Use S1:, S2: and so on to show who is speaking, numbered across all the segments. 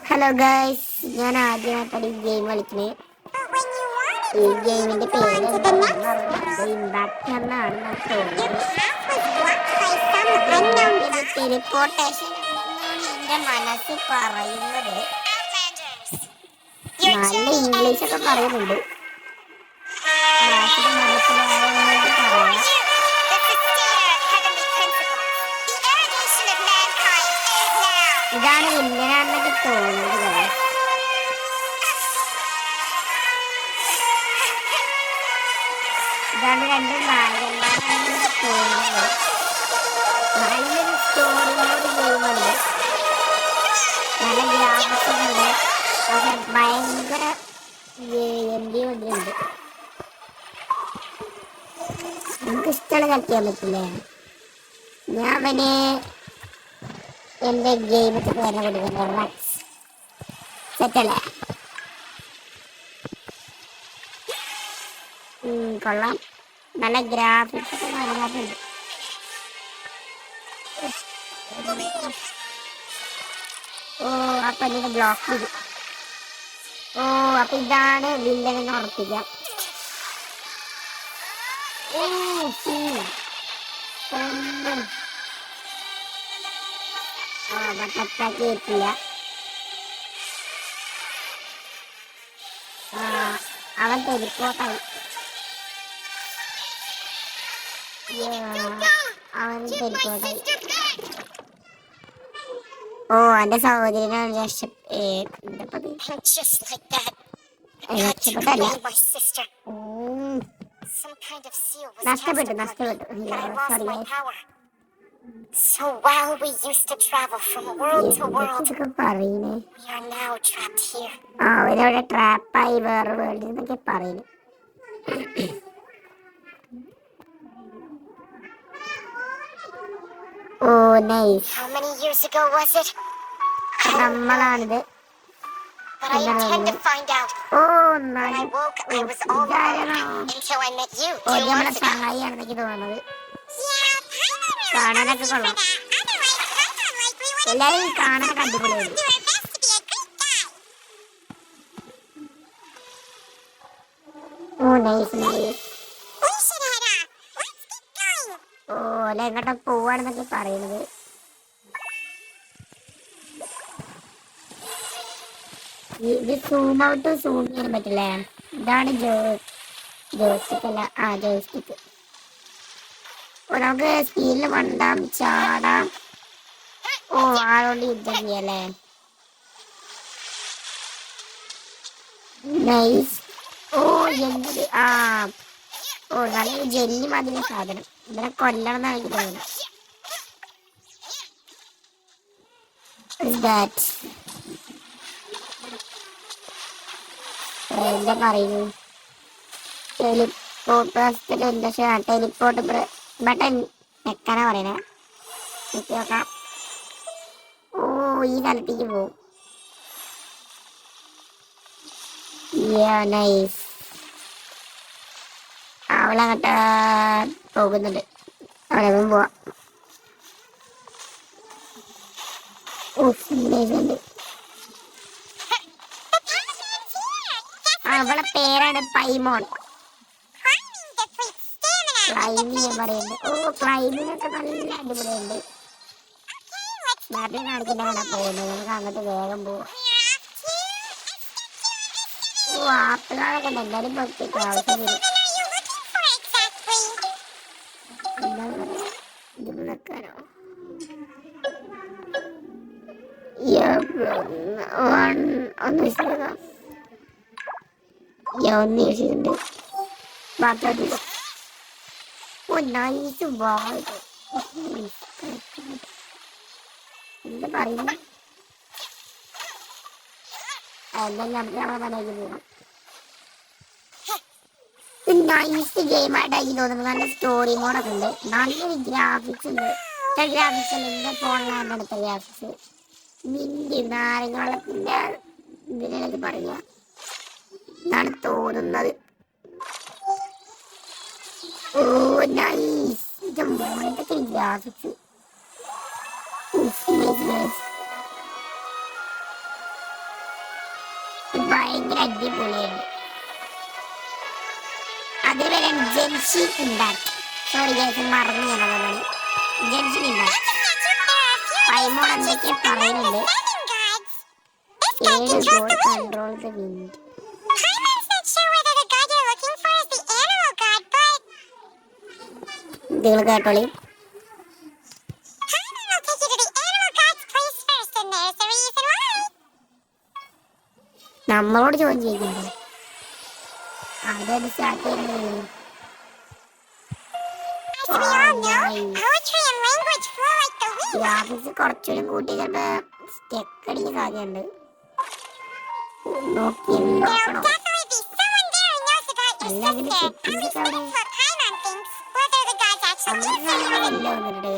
S1: Hello guys, ഞാൻ ആദ്യമായിട്ടാണ് ഈ ഗെയിം കളിക്കുന്നത്. ഈ ഗെയിമിന്റെ പേര് എന്താണെന്ന് അറിയില്ല. ഇമ്പാക്ട് എന്നാണ് ഞാൻ തോന്നുന്നത്. ടെലിപ്പോർട്ടേഷൻ എന്നാണ് എന്റെ മനസ്സ് പറയുന്നത്. നല്ല ഇംഗ്ലീഷ് ഒക്കെ പറയുന്നുണ്ട്. ഭാഷ മനസ്സിലാവുന്നത് പറയാം. ഇതാണ് വില്ലനാണെന്നൊക്കെ തോന്നുന്നത്. ഇതാണ് രണ്ട് നായകന്മാരാണെന്നൊക്കെ തോന്നുന്നത്. നല്ലൊരു സ്റ്റോറിയോട് ഗെയിമുണ്ട്. നല്ല ഗ്രാഫിക്സുണ്ട്. പക്ഷെ ഭയങ്കര എംബി ഉണ്ട്. നമുക്ക് ഇഷ്ടമുള്ള കളിക്കാൻ പറ്റില്ലേ? ഞാൻ പിന്നെ എന്റെ ഗെയിമൊക്കെ തന്നെ കൊടുക്കുന്നത് സെറ്റല്ലേ? കൊള്ളാം. നല്ല ഗ്രാഫിക്സ് ഒക്കെ നല്ലതായിട്ടുണ്ട്. ഓ, അപ്പൊ ഇതിന് ബ്ലോക്ക് ചെയ്തു. ഓ, അപ്പൊ ഇതാണ് വില്ലൻ എന്ന് ഉറപ്പിക്കാം. അറ്റാക്ക് ചെയ്തിട്ടില്ല. അവൻ ടെലിപ്പോർട്ടായി. അവൻ ടെലിപ്പോർട്ടായി. ഓ, എന്റെ സഹോദരനാണ് രക്ഷപ്പെട്ടല്ല. നഷ്ടപ്പെട്ടു. So while we used to travel from world to world, we are now trapped here. അവരവിടെ ട്രാപ്പായി വേറെ വേൾഡിൽ നിന്നൊക്കെ പറയുന്നു. Oh, nice. How many years ago was it? നമ്മളാണിത്. But I intend to find out. When I woke, I was all alone until I met you 2 months ago. സഹായിയാണെന്നൊക്കെ തോന്നുന്നത്. കാണാനൊക്കെ കൊള്ളാം. എല്ലാരും കാണാനൊക്കെ അടിപൊളിയാണ്. ഓ, നൈസ്. ഓ, അല്ല എങ്ങോട്ടാ പോവാണെന്നൊക്കെ പറയുന്നത്. ഇത് സൂം ഔട്ട് സൂം ചെയ്യാൻ പറ്റില്ലേ? ഇതാണ് ജോയ്സ്റ്റിക്ക് അല്ല. ജോയ്സ്റ്റിക്ക്. ഓ, നമുക്ക് സ്പീഡിൽ വണ്ടാം, ചാടാം. ഓ, ആളോണ്ട് യുദ്ധം ചെയ്യല്ലേ? നൈസ്. ഓ, എന്ത് ഓ, നല്ലൊരു ജെല്ലി മാതിരി സാധനം. ഇതിനെ കൊല്ലണം എന്നാണ് എനിക്ക് തോന്നുന്നത്. എന്താ പറയുന്നു? ടെലിപ്പോർട്ട് ബട്ടൺ വെക്കാനാ പറയണേ. നോക്കാം. ഓ, ഈ സ്ഥലത്തേക്ക് പോവും. നൈസ്. അവളങ്ങോട്ട് പോകുന്നുണ്ട്. അവിടെ പോവാ. അവളെ പേരാണ് പൈമോൺ. ക്ലൈമിങ് പറയുന്നുണ്ട്. ഓ, ക്ലൈമിങ് ഒക്കെ നല്ല അടിപൊളിയുണ്ട്. മാപ്പിൽ കാണിച്ചിട്ടാണ് പോകുന്നത്. നമുക്ക് അങ്ങോട്ട് വേഗം പോവാം. ഓ, ആപ്പിളാളൊക്കെ ഉണ്ട്. എന്തായാലും പുറത്തേക്ക് ആവശ്യം വരും. ഇത് വെക്കാനോ? ഒന്ന് യൂസിട്ടുണ്ട്. പാത്രത്തിൽ. ഓ, നൈസ്. എന്താ പറയുന്നത്? എല്ലാം നമ്മളെ മനയിലേക്ക് പോകാം. നൈസ് ഗെയിമായിട്ട് എനിക്ക് തോന്നുന്നത്. നല്ല സ്റ്റോറി മോഡൊക്കെ ഉണ്ട്. നല്ലൊരു ഗ്രാഫിക്സ് ഉണ്ട്. ഗ്രാഫിക്സ് അല്ല, എൻ്റെ ഫോണിലാണ് അടുത്ത ഗ്രാഫിക്സ്. മിന്റി നാരങ്ങവെള്ളത്തിൻ്റെ ഇതിനൊക്കെ പറയുക എന്നാണ് തോന്നുന്നത്. ഓ, നൈസ്. ഇത് മോനൊക്കെ ഗ്രാഫിക്സ്. ഭയങ്കര അടിപൊളിയാണ്. അതേപോലെ ജെൻഷി ഉണ്ടാക്കി, സോറി ഗൈസ് മറന്നു ഞാനതാണ്. ജെൻഷി ഉണ്ടാക്കി പൈമോൺ എന്തൊക്കെയാ പറയുന്നുണ്ട്. 7 ഗോൾ കൺട്രോൾ ദ വിൻഡ്. നിങ്ങൾ കേട്ടോളി. നമ്മളോട് ചോദ്യം ചെയ്യുന്നുണ്ട്. അതൊരു സ്റ്റാർട്ട് ചെയ്യുന്നത് ഗ്രാഫിക്സ് കുറച്ചുകൂടി കൂട്ടി ചിലപ്പോ സ്റ്റെക്ക് അടിക്കാൻ സാധ്യതയുണ്ട്. നോക്കി നോക്കണോ അല്ലെങ്കിൽ സെറ്റിംഗ്സ് അവിടെ അങ്ങനെയല്ല വന്നിട്ട്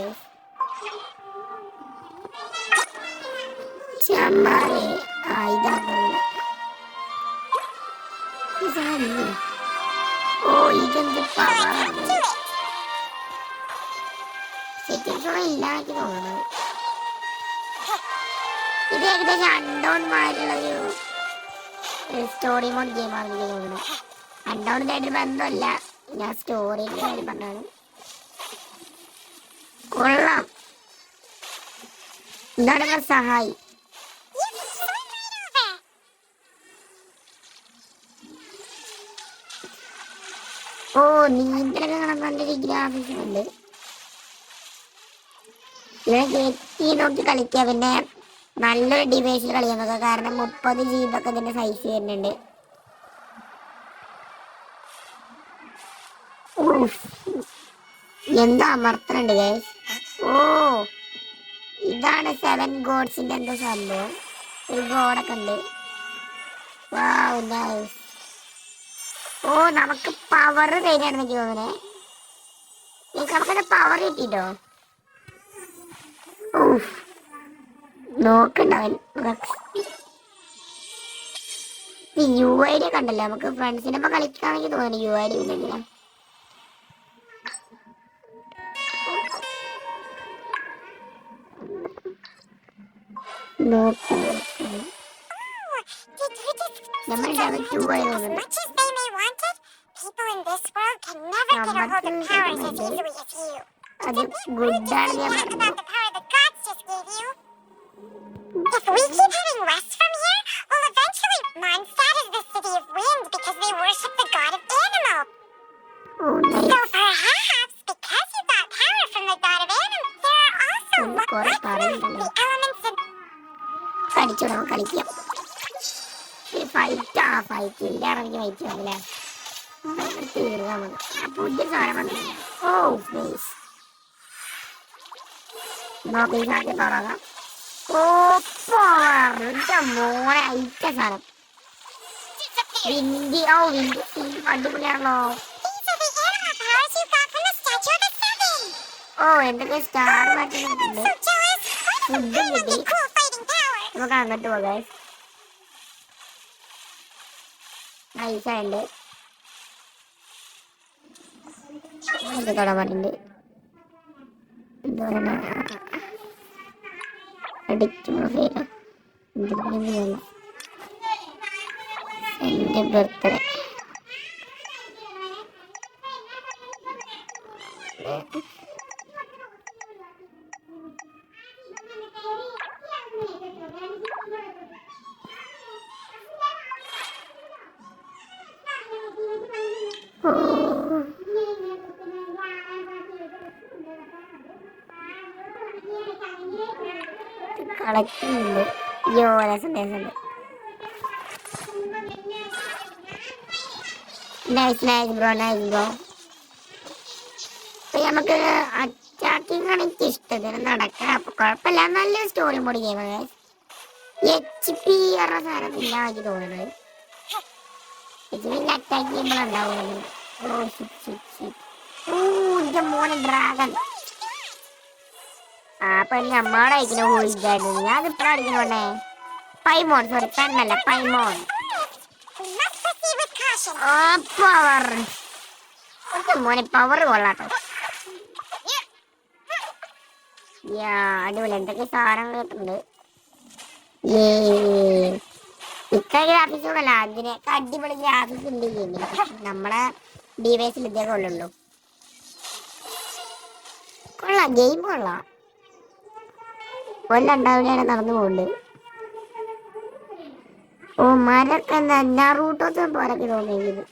S1: ചമ്മാരെ ഇതാണ്. ഓ ഇതെന്ത് പവറാണ്. സെറ്റിംഗ്സ് ഒന്നും ഇല്ലാക്കി തോന്നുന്നത്. ഇത് ഏകദേശം അൺഡൗൺമാരുള്ളൊരു സ്റ്റോറി മോഡ് ഗെയിമാണെന്ന് എനിക്ക് തോന്നുന്നു. അൺഡൗണിലായിട്ട് ബന്ധമല്ല, ഞാൻ സ്റ്റോറിയുടെ കാര്യം പറഞ്ഞാണ്. കൊള്ളാം. എന്താണ് സഹായി. ഓ നീന്തലൊക്കെ കാണാൻ നല്ലൊരു ഗ്രാഫിക്സ് ഉണ്ട്. ഇതിനെ കയറ്റി നോക്കി കളിക്കുക. പിന്നെ നല്ലൊരു ഡിവൈസിൽ കളിക്കാൻ നോക്കുക. കാരണം 30 GB ഒക്കെ ഇതിന്റെ സൈസ് വരുന്നുണ്ട്. എന്താ അമർത്തനുണ്ട് ഗൈസ്. ഓ ഇതാണ് 7 ഗോഡ്സിന്റെ എന്താ സംഭവം. ഒരു ഗോഡൊക്കെ ഉണ്ട്. Wow nice. ഓ നമുക്ക് പവർ തന്നെയാണെന്ന് എനിക്ക് തോന്നുന്നേ. ഈ കണക്കിന് പവർ കിട്ടിട്ടോ. നോക്കണ്ടവൻ UID കണ്ടല്ലോ. നമുക്ക് ഫ്രണ്ട്സിന്റെ ഒപ്പം കളിക്കാണെങ്കിൽ തോന്നുന്നു UID ഇല്ലെങ്കിൽ. നമ്മൾ ലെവൽ 2 ആയി തോന്നുന്നു. അത് ഗുഡാണ് ഞാൻ പറഞ്ഞു.
S2: If we keep heading west from here, we'll eventually. Mondstadt is the city of wind because they worship the god of animal.
S1: Oh, nice.
S2: So perhaps because you got power from the god of animal, there are also the elements in.
S1: കളിച്ചോടാ കളിക്കാം. Fight ഫൈറ്റിന്റെ ഇറങ്ങി fight അല്ലേ തീർന്നാ മതി. പുതിയ സാധനം വന്നില്ല. ഓ nice. നോക്കി സാധ്യത തുടങ്ങാം. ഓ എന്റെ മോനെ അയച്ച സാധനം വിൻഡി. ഓ വിൻഡി അടിപൊളിയാണല്ലോ. ഓ എന്തൊക്കെ സ്റ്റാർ മാറ്റുന്നുണ്ട്. ഫുഡും കിട്ടി. നമുക്ക് അങ്ങോട്ട് പോകാം. നൈസായുണ്ട്. തൊടാൻ പാട്ടുണ്ട്. എന്താ പറയുക അഡിക്റ്റ് മൊബൈലോ എന്തെങ്കിലും എൻ്റെ ബർത്ത്ഡേ. കളക്റ്റുണ്ട്. സന്ദേശമുണ്ട്. Nice nice bro nice bro. ഇപ്പൊ നമുക്ക് അറ്റാക്കിങ് ആണ് എനിക്ക് ഇഷ്ടം. നടക്കാം. അപ്പൊ കുഴപ്പമില്ല. നല്ലൊരു സ്റ്റോറി മോഡ് ഗെയിമാണ്. HP പറഞ്ഞ സാധനം ഇല്ല എനിക്ക് തോന്നുന്നത്. HP attack ചെയ്യുമ്പോഴുണ്ടാവുന്നത്. ഓ മോനെ ഡ്രാഗൺ. അപ്പൊ നമ്മടെ അയക്കുന്ന ഹോളിക്കായിരുന്നു. ഞാൻ ഇപ്പഴാ അടിക്കണോണ്ടേ. പൈമോൺ സോറി പെണ്ണല്ല പൈമോൺ. പവർ മോനെ പവർ കൊള്ളാട്ടോ. അടിപൊളി. എന്തൊക്കെ സാധനങ്ങൾ കിട്ടുന്നുണ്ട്. ഇത്ര ഗ്രാഫിക്സ് കൂടെ അല്ല, അതിനൊക്കെ അടിപൊളി ഗ്രാഫിക്സ് ഉണ്ട് ഈ ഗെയിമിൽ. നമ്മളെ ഡിവൈസിൽ ഇതേ കൊള്ളുള്ളൂ. കൊള്ളാം, ഗെയിം കൊള്ളാം. കൊല്ലണ്ടാവിടെയാണ് നടന്നു പോകുന്നുണ്ട്. ഓ മരൊക്കെ എന്താ റൂട്ടൊക്കെ പോരൊക്കെ തോന്നിയത്.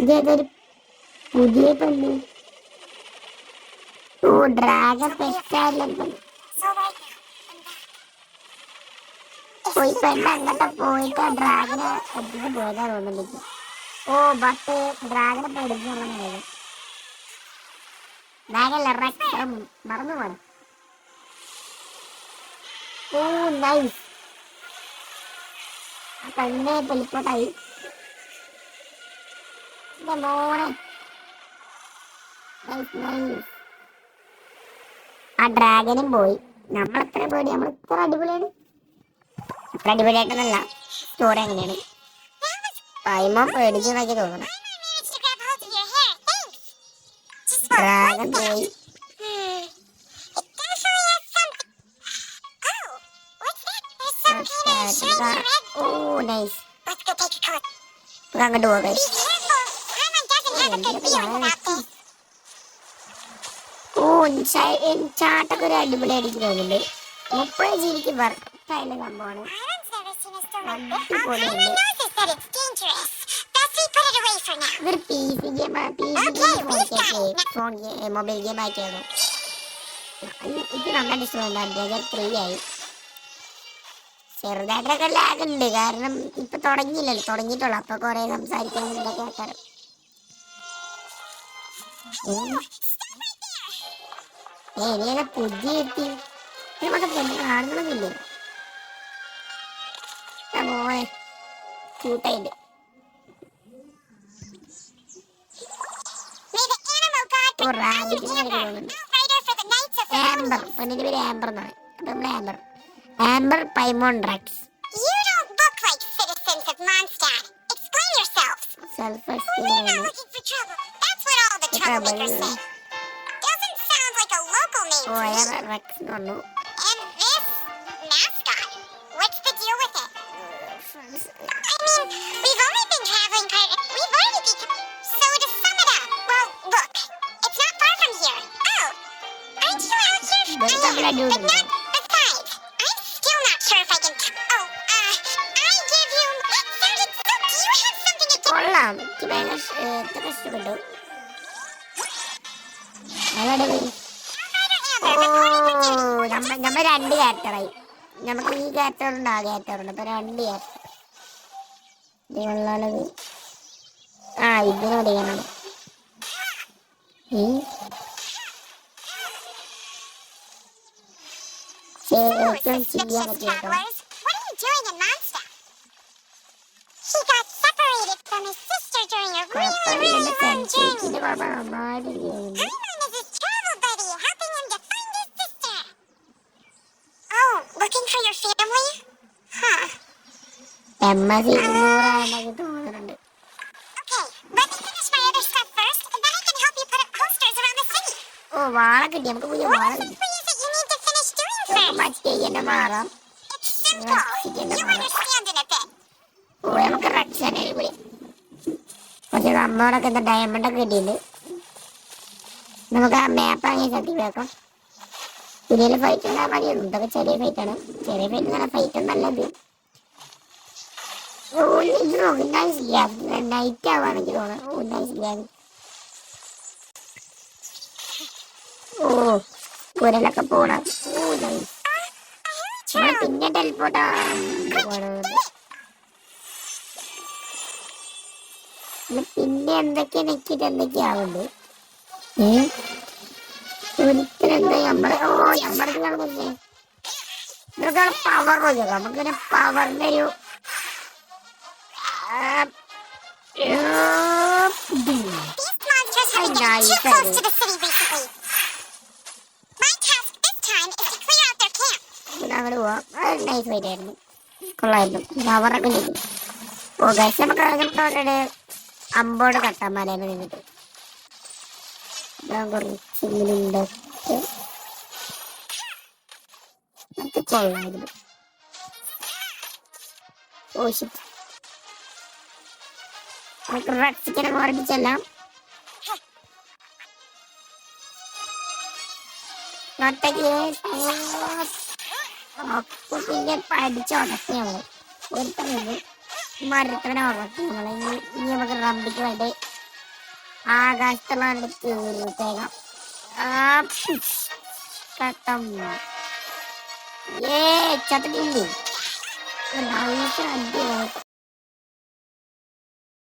S1: ഇതേതൊരു പുതിയ പെണ്ണ്. ഓ ഡ്രാഗൺ പെറ്റാലും പോയി പെണ്ണ് അങ്ങോട്ട് പോയിട്ട് ഡ്രാഗനെ അടിച്ച് പോയതാ തോന്നുന്നുണ്ട്. ഓ ബട്ട് ഡ്രാഗനെ പേടിച്ചു. ഡ്രാഗല്ല റക്കം മറന്നു പോണം. ഓ നൈസ്, ആ പെണ്ണെ ടെലിപ്പോർട്ടായി. മോനെ നൈസ് നൈസ്. ആ ഡ്രാഗനും പോയി. നമ്മളെത്ര പേടി, നമ്മൾ ഇത്ര അടിപൊളിയാണ്. അത്ര അടിപൊളിയായിട്ടൊന്നല്ല, സ്റ്റോറി എങ്ങനെയാണ് പൈമോ പേടിച്ചതൊക്കെ തോന്നണം. ഡ്രാഗൻ പോയി. ഓ നൈസ്, അങ്ങോട്ട് പോകാം. ഓ ചാട്ടൊക്കെ ഒരു അടിപൊളി അടിക്ക് തോന്നുന്നുണ്ട്. 30 ജിബിക്ക് വർക്കായുള്ള സംഭവമാണ്. അടിപൊളിയുണ്ട്. ഇതൊരു P C game, phone mobile game ആക്കിയാണ്. ഇത് നന്നായിട്ട് ഇഷ്ടമുണ്ടായിരുന്നു. 3 ആയി. ചെറുതായിട്ടൊക്കെ ലാഗുണ്ട്, കാരണം ഇപ്പൊ തുടങ്ങിയില്ലല്ലോ, തുടങ്ങിയിട്ടുള്ളു. അപ്പൊ കൊറേ സംസാരിക്കാൻ ഇതൊക്കെ ആൾക്കാർ. ഇനിയൊക്കെ പുതിയ എത്തി നമുക്ക് പെണ്ണ് കാണണമെന്നില്ലേ. മോനെ ക്യൂട്ടായിട്ട്. ആംബർ, പെണ്ണിന്റെ പേര് ആംബർ എന്നാണ്. അപ്പൊ നമ്മൾ Amber, Amber Paimon drugs. Self experience. Oh അയാൾ റക്സ് എന്ന് പറഞ്ഞു. കൊള്ളാം, എനിക്ക് ഭയങ്കര ഇഷ്ടപ്പെട്ടു. ഓ നമ്മൾ 2 ക്യാരക്ടറായി. നമുക്ക് ഈ ക്യാരക്ടറുണ്ട്, ആ ക്യാരക്ടറുണ്ട്. അപ്പൊ 2 ക്യാരക്ടർ. കൊള്ളാലത്. ആ ഇതിനോട് ചെയ്യാനാണ്. ചെയ്യാൻ പറ്റിട്ടോ. MS 200 തോന്നുന്നുണ്ട്. ഓ വാള കിട്ടി, നമുക്ക് പുതിയ വാള കിട്ടി. മറ്റേ എന്നെ മാറാം. ഓ നമുക്ക് റക്സാനെ വിളി. പക്ഷെ നമ്മളോടൊക്കെ എന്താ ഡയമണ്ടൊക്കെ കിട്ടിയിട്ടുണ്ട്. നമുക്ക് ആ മാപ്പ് വാങ്ങി സത്യമാക്കാം. ഇതിൽ ഫൈറ്റ് ഉണ്ടാകാൻ മതിയുള്ളൂ. ഇതൊക്കെ ചെറിയ ഫൈറ്റാണ്. ചെറിയ ഫൈറ്റ് നല്ല ഫൈറ്റ് നല്ലത്. ഓ ഇത് നോക്ക്, നൈസ് ഗ്രാഫിക്സ്. നൈറ്റ് ആവാണെങ്കിൽ തോന്നാം. ഓ നൈസ് ഗ്രാഫിക്സ്. ഓ കുരലൊക്കെ പോണം. ഓ നൈസ്. നമ്മൾ പിന്നെ ടെലിപ്പോർട്ടാ പോണത്. പിന്നെ എന്തൊക്കെയാ നെക്കിട്ട് എന്തൊക്കെയാവുണ്ട്. ഒരിക്കലെന്താ നമ്മളെ ഇതൊക്കെ പവർ പോയി. നമുക്കിങ്ങനെ പവറിന്റെ ഒരു അങ്ങോട്ട് പോവാം. നൈസ് ഫൈറ്റ് ആയിരുന്നു, കൊള്ളായിരുന്നു. പവറൊക്കെ കിട്ടി. ഓ ഗൈസ് നമുക്ക് ഓൾറെഡി അമ്പോട് കട്ടാൻ മലയിൽ നിന്നിട്ട് ഞാൻ കുറച്ചെങ്കിലും ഉണ്ടാക്കി അത് കൊള്ളായിരുന്നു. ഓ ഷിറ്റ്, നമുക്ക് റെക്സിക്കനെ ഓർമ്മിച്ചെല്ലാം അപ്പൊ പിന്നെ പഠിച്ചോടത്തി നമ്മള് ഒരുത്തനുണ്ട് മരത്തവനെ ഉറക്കി നമ്മള്. ഇനി നമുക്ക് റബ്ബിക്ക് വേണ്ടി ആകാശത്തുള്ള തീർത്തേക്കാം. കട്ടം ചത്തിട്ടില്ലേ നൈസ് അടിപൊളി.